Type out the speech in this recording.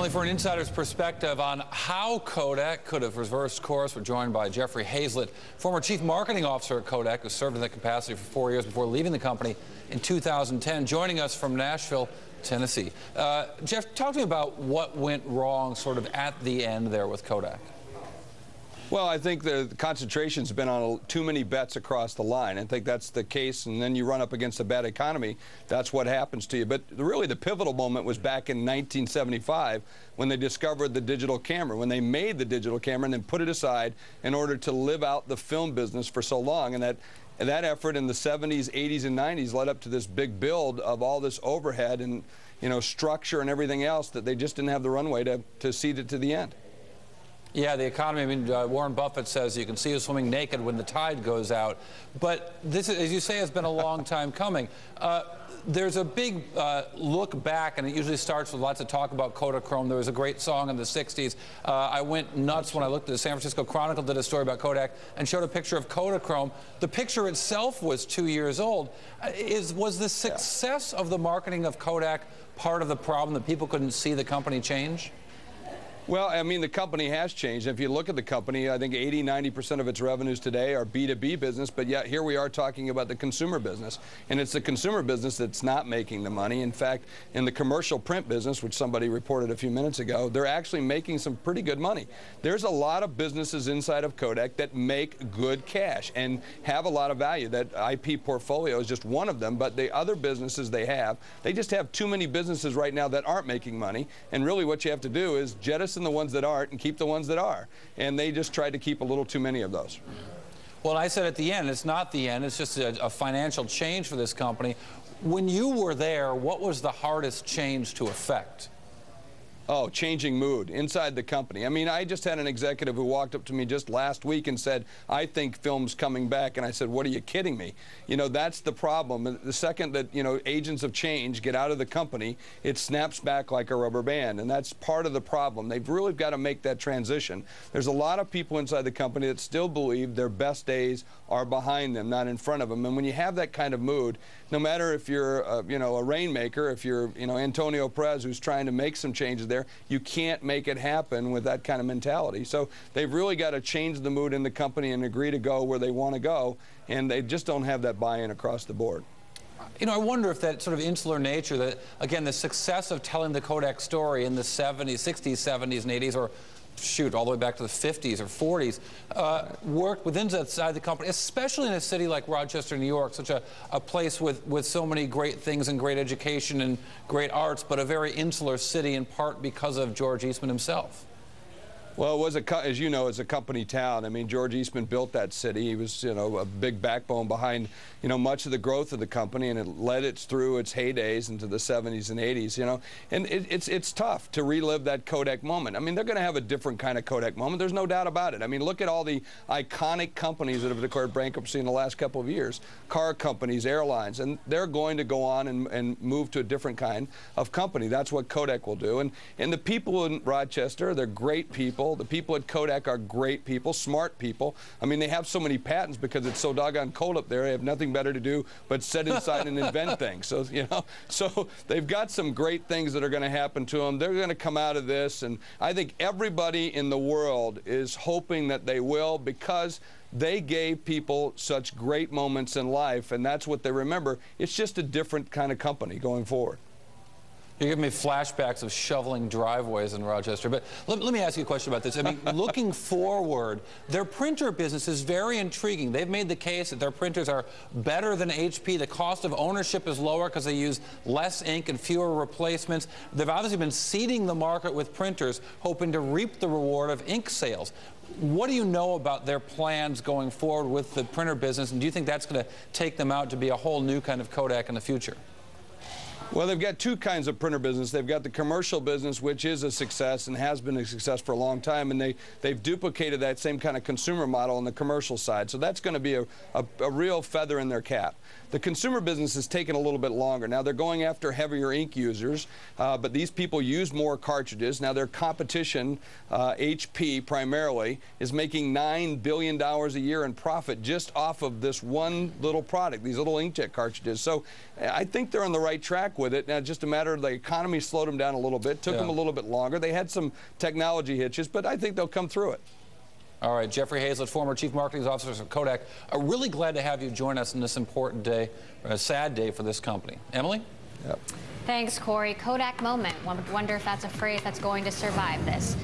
Finally, for an insider's perspective on how Kodak could have reversed course, we're joined by Jeffrey Hayzlett, former chief marketing officer at Kodak, who served in that capacity for 4 years before leaving the company in 2010, joining us from Nashville, Tennessee. Jeff, talk to me about what went wrong sort of at the end there with Kodak. Well, I think the concentration's been on too many bets across the line. I think that's the case, and then you run up against a bad economy. That's what happens to you. But really, the pivotal moment was back in 1975 when they discovered the digital camera, when they made the digital camera and then put it aside in order to live out the film business for so long. And that effort in the 70s, 80s, and 90s led up to this big build of all this overhead and, you know, structure and everything else that they just didn't have the runway to see it to the end. Yeah, the economy. I mean, Warren Buffett says you can see you swimming naked when the tide goes out. But this, as you say, has been a long time coming. There's a big look back, and it usually starts with lots of talk about Kodachrome. There was a great song in the 60s. I went nuts when I looked at the San Francisco Chronicle, did a story about Kodak, and showed a picture of Kodachrome. The picture itself was 2 years old. Was the success of the marketing of Kodak part of the problem, that people couldn't see the company change? Well, I mean, the company has changed. If you look at the company, I think 80–90% of its revenues today are B2B business, but yet here we are talking about the consumer business. And it's the consumer business that's not making the money. In fact, in the commercial print business, which somebody reported a few minutes ago, they're actually making some pretty good money. There's a lot of businesses inside of Kodak that make good cash and have a lot of value. That IP portfolio is just one of them, but the other businesses they just have too many businesses right now that aren't making money. And really what you have to do is jettison the ones that aren't and keep the ones that are. And they just tried to keep a little too many of those. Well, I said at the end, it's not the end. It's just a financial change for this company. When you were there, what was the hardest change to effect? Oh, changing mood inside the company. I mean, I just had an executive who walked up to me just last week and said, I think film's coming back. And I said, what are you kidding me? You know, that's the problem. The second that, you know, agents of change get out of the company, it snaps back like a rubber band. And that's part of the problem. They've really got to make that transition. There's a lot of people inside the company that still believe their best days are behind them, not in front of them. And when you have that kind of mood, no matter if you're, you know, a rainmaker, if you're, you know, Antonio Perez, who's trying to make some changes there, you can't make it happen with that kind of mentality. So they've really got to change the mood in the company and agree to go where they want to go, and they just don't have that buy-in across the board. You know, I wonder if that sort of insular nature, that, again, the success of telling the Kodak story in the 70s, 60s, 70s, and 80s, or shoot, all the way back to the 50s or 40s, worked within inside the company, especially in a city like Rochester, New York, such a place with so many great things and great education and great arts, but a very insular city in part because of George Eastman himself. Well, it was, as you know, it's a company town. I mean, George Eastman built that city. He was, you know, a big backbone behind, you know, much of the growth of the company, and it led it through its heydays into the 70s and 80s, you know. And it's tough to relive that Kodak moment. I mean, they're going to have a different kind of Kodak moment. There's no doubt about it. I mean, look at all the iconic companies that have declared bankruptcy in the last couple of years. Car companies, airlines, and they're going to go on and move to a different kind of company. That's what Kodak will do. And the people in Rochester, they're great people. The people at Kodak are great people, smart people. I mean, they have so many patents because it's so doggone cold up there. They have nothing better to do but sit inside and invent things. So, you know, so they've got some great things that are going to happen to them. They're going to come out of this, and I think everybody in the world is hoping that they will, because they gave people such great moments in life, and that's what they remember. It's just a different kind of company going forward. You're giving me flashbacks of shoveling driveways in Rochester. But let me ask you a question about this. I mean, looking forward, their printer business is very intriguing. They've made the case that their printers are better than HP. The cost of ownership is lower because they use less ink and fewer replacements. They've obviously been seeding the market with printers, hoping to reap the reward of ink sales. What do you know about their plans going forward with the printer business, and do you think that's going to take them out to be a whole new kind of Kodak in the future? Well, they've got two kinds of printer business. They've got the commercial business, which is a success and has been a success for a long time, and they've duplicated that same kind of consumer model on the commercial side. So that's going to be a real feather in their cap. The consumer business has taken a little bit longer. Now, they're going after heavier ink users, but these people use more cartridges. Now, their competition, HP primarily, is making $9 billion a year in profit just off of this one little product, these little inkjet cartridges. So I think they're on the right track back with it. Now, just a matter of the economy slowed them down a little bit, took them a little bit longer. They had some technology hitches, but I think they'll come through it. All right, Jeffrey Hayzlett, former Chief Marketing Officer of Kodak. Really glad to have you join us in this important day, a sad day for this company. Emily? Yep. Thanks, Corey. Kodak moment. One would wonder if that's a phrase that's going to survive this.